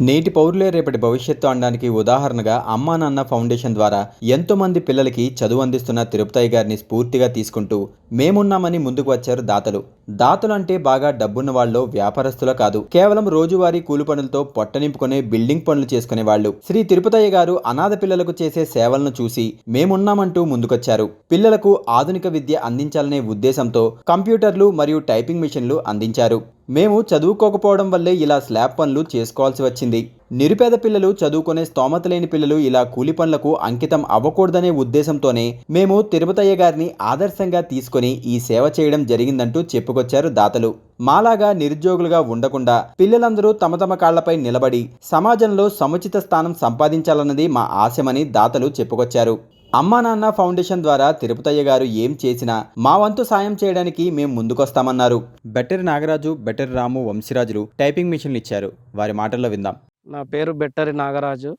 నేటి పౌరులే రేపటి భవిష్యత్తు అనడానికి ఉదాహరణగా అమ్మా నాన్న ఫౌండేషన్ ద్వారా ఎంతో మంది పిల్లలకి చదువు అందిస్తున్న తిరుపతయ్య గారిని స్ఫూర్తిగా తీసుకుంటూ మేమున్నామని ముందుకు వచ్చారు దాతలు. దాతలు అంటే బాగా డబ్బున్న వాళ్ళు, వ్యాపారస్తులు కాదు. కేవలం రోజువారీ కూలి పనులతో పొట్ట నింపుకునే బిల్డింగ్ పనులు చేసుకునే వాళ్ళు. శ్రీ తిరుపతయ్య గారు అనాథ పిల్లలకు చేసే సేవలను చూసి మేమున్నామంటూ ముందుకొచ్చారు. పిల్లలకు ఆధునిక విద్య అందించాలనే ఉద్దేశంతో కంప్యూటర్లు మరియు టైపింగ్ మిషన్లు అందించారు. మేము చదువుకోకపోవడం వల్లే ఇలా స్లాబ్ పనులు చేసుకోవాల్సి వచ్చింది. నిరుపేద పిల్లలు, చదువుకునే స్తోమత లేని పిల్లలు ఇలా కూలి పనులకు అంకితం అవ్వకూడదనే ఉద్దేశంతోనే మేము తిరుపతయ్య గారిని ఆదర్శంగా తీసుకొని ఈ సేవ చేయడం జరిగిందంటూ చెప్పుకొచ్చారు దాతలు. మాలాగా నిరుద్యోగులుగా ఉండకుండా పిల్లలందరూ తమ తమ కాళ్లపై నిలబడి సమాజంలో సముచిత స్థానం సంపాదించాలన్నది మా ఆశయమని దాతలు చెప్పుకొచ్చారు. అమ్మా నాన్న ఫౌండేషన్ ద్వారా తిరుపతయ్య గారు ఏం చేసినా మా వంతు సాయం చేయడానికి మేము ముందుకొస్తామన్నారు. బెట్టరి నాగరాజు, బెట్టరి రాము, వంశీరాజులు టైపింగ్ మిషన్లు ఇచ్చారు. వారి మాటల్లో విందాం. నా పేరు బెట్టరి నాగరాజు.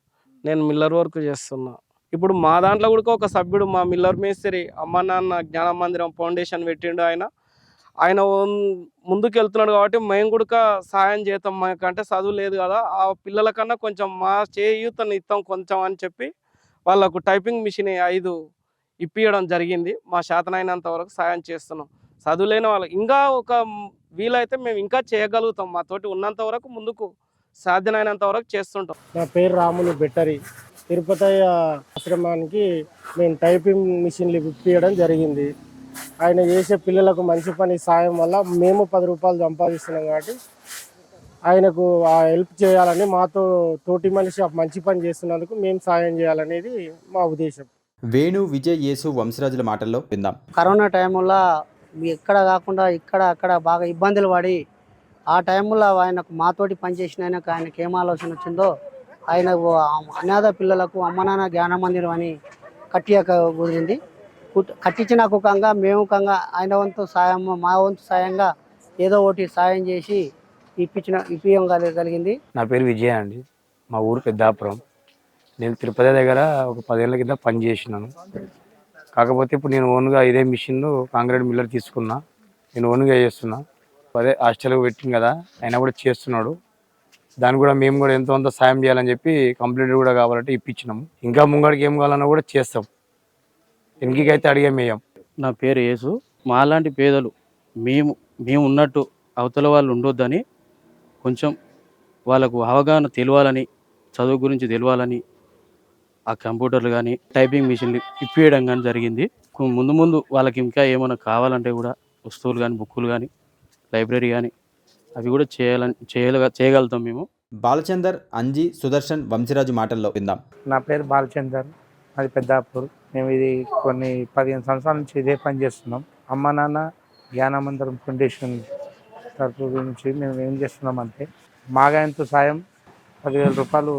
నేను మిల్లర్ వర్క్ చేస్తున్నా. ఇప్పుడు మా దాంట్లో కూడా ఒక సభ్యుడు, మా మిల్లర్ మేస్త్రి అమ్మా నాన్న జ్ఞాన మందిరం ఫౌండేషన్ పెట్టిండు. ఆయన ముందుకు వెళ్తున్నాడు కాబట్టి మేము కూడా సహాయం చేస్తాం. మాకంటే చదువు లేదు కదా, ఆ పిల్లల కన్నా కొంచెం మా చేయూతను ఇస్తాం కొంచెం అని చెప్పి వాళ్ళకు టైపింగ్ మిషన్ 5 ఇప్పియడం జరిగింది. మా శాతనైనంత వరకు సాయం చేస్తున్నాం. చదువులేని వాళ్ళకి ఇంకా వీలైతే మేము ఇంకా చేయగలుగుతాం. మాతోటి ఉన్నంత వరకు ముందుకు సాధ్యమైనంత వరకు చేస్తుంటాం. నా పేరు రాములు బెట్టరి. తిరుపతయ్య ఆశ్రమానికి మేము టైపింగ్ మిషన్లు ఇప్పియడం జరిగింది. ఆయన చేసే పిల్లలకు మంచి పని సాయం వల్ల మేము 10 రూపాయలు సంపాదిస్తున్నాం కాబట్టి ఆయనకు ఆ హెల్ప్ చేయాలని, మాతో తోటి మనిషి మంచి పని చేస్తున్నందుకు మేము సాయం చేయాలనేది మా ఉద్దేశం. వేణు, విజయ్, యేసు, వంశరాజుల మాటల్లో విందాం. కరోనా టైంలో ఎక్కడ కాకుండా ఇక్కడ అక్కడ బాగా ఇబ్బందులు పడి ఆ టైంలో ఆయనకు మాతోటి పనిచేసిన ఆయనకి ఏం ఆలోచన వచ్చిందో ఆయన అనాథ పిల్లలకు అమ్మ నాన్న జ్ఞాన మందిరం అని కుదిరింది. కట్టించిన కుకంగా మేము ఆయన వంతు సాయం, మా వంతు సాయంగా ఏదో ఒకటి సాయం చేసి ఇప్పించగలిగింది. నా పేరు విజయ అండి. మా ఊరు పెద్దాపురం. నేను తిరుపతి దగ్గర ఒక 10 ఏళ్ళ కింద పని చేసినాను. కాకపోతే ఇప్పుడు నేను ఓన్గా ఇదే మిషన్లో కాంక్రీట్ మిల్లర్ తీసుకున్నా. నేను ఓన్గా చేస్తున్నా. అదే హాస్టల్కి పెట్టింది కదా, ఆయన కూడా చేస్తున్నాడు. దాన్ని కూడా మేము కూడా ఎంతో అంత సాయం చేయాలని చెప్పి కంప్లీట్ కూడా కావాలంటే ఇప్పించినాము. ఇంకా ముంగడికి ఏం కావాలన్నా కూడా చేస్తాం. ఎన్నికైతే అడిగేమేయం. నా పేరు యేసు. మాలాంటి పేదలు మేము ఉన్నట్టు అవతల వాళ్ళు ఉండొద్దని, కొంచెం వాళ్ళకు అవగాహన తెలియాలని, చదువు గురించి తెలియాలని ఆ కంప్యూటర్లు కానీ టైపింగ్ మిషన్లు ఇప్పియడం కానీ జరిగింది. ముందు వాళ్ళకి ఇంకా ఏమైనా కావాలంటే కూడా వస్తువులు కానీ, బుక్కులు కానీ, లైబ్రరీ కానీ అవి కూడా చేయగలుగుతాం మేము. బాలచందర్, అంజీ, సుదర్శన్, వంశీరాజు మాటల్లో విందాం. నా పేరు బాలచందర్, అది పెద్దాపూర్. మేము ఇది కొన్ని 15 సంవత్సరాల నుంచి ఇదే పని చేస్తున్నాం. అమ్మ నాన్న జ్ఞానమందిరం ఫౌండేషన్ తరపు నుంచి మేము ఏం చేస్తున్నామంటే మాగాయంతో సాయం 10,000 రూపాయలు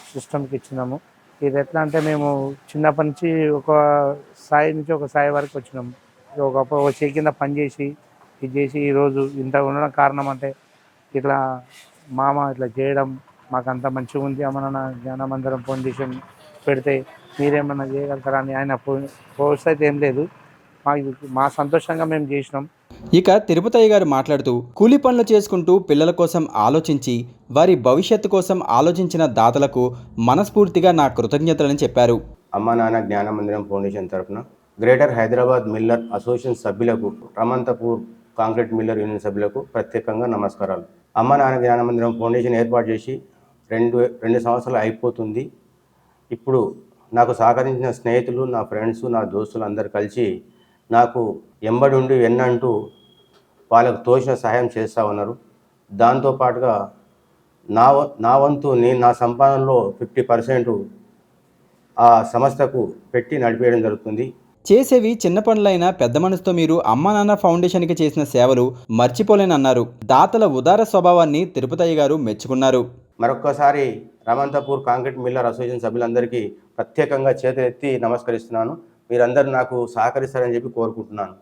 సిస్టమ్కి ఇచ్చినాము. ఇది ఎట్లా అంటే మేము చిన్నప్పటి నుంచి ఒక స్థాయి నుంచి ఒక స్థాయి వరకు వచ్చినాము. ఒక చేయి కింద పని చేసి ఇది చేసి ఈరోజు ఇంత ఉండడం కారణం అంటే ఇట్లా మామ ఇట్లా చేయడం మాకు అంత మంచిగా ఉంది. అమ్మ నాన్న జ్ఞానమందిరం ఫౌండేషన్ పెడితే మీరేమన్నా చేయగలుగుతారా అని ఆయన ప్రోత్సహిత ఏం లేదు. మా సంతోషంగా మేము చేసినాం. ఇక తిరుపతయ్య గారు మాట్లాడుతూ కూలి పనులు చేసుకుంటూ పిల్లల కోసం ఆలోచించి వారి భవిష్యత్తు కోసం ఆలోచించిన దాతలకు మనస్ఫూర్తిగా నా కృతజ్ఞతలని చెప్పారు. అమ్మా నాన్న జ్ఞాన మందిరం ఫౌండేషన్ తరఫున గ్రేటర్ హైదరాబాద్ మిల్లర్ అసోసియేషన్ సభ్యులకు, రమంతపూర్ కాంక్రీట్ మిల్లర్ యూనియన్ సభ్యులకు ప్రత్యేకంగా నమస్కారాలు. అమ్మా నాన్న జ్ఞాన మందిరం ఫౌండేషన్ ఏర్పాటు చేసి 2 సంవత్సరాలు అయిపోతుంది. ఇప్పుడు నాకు సహకరించిన స్నేహితులు, నా ఫ్రెండ్స్, నా దోస్తులు అందరు కలిసి నాకు ఎంబడి ఉండి వెన్నంటూ వాళ్ళకు తోచిన సహాయం చేస్తూ ఉన్నారు. దాంతోపాటుగా నా వంతు నేను నా సంపాదనలో 50% ఆ సంస్థకు పెట్టి నడిపేయడం జరుగుతుంది. చేసేవి చిన్న పనులైనా పెద్ద మనసుతో మీరు అమ్మా నాన్న ఫౌండేషన్కి చేసిన సేవలు మర్చిపోలేనన్నారు. దాతల ఉదార స్వభావాన్ని తిరుపతయ్య గారు మెచ్చుకున్నారు. మరొక్కసారి రమంతపూర్ కాంక్రీట్ మిల్లర్ అసోసియేషన్ సభ్యులందరికీ ప్రత్యేకంగా చేతులెత్తి నమస్కరిస్తున్నాను. మీరందరూ నాకు సహకరిస్తారని చెప్పి కోరుకుంటున్నాను.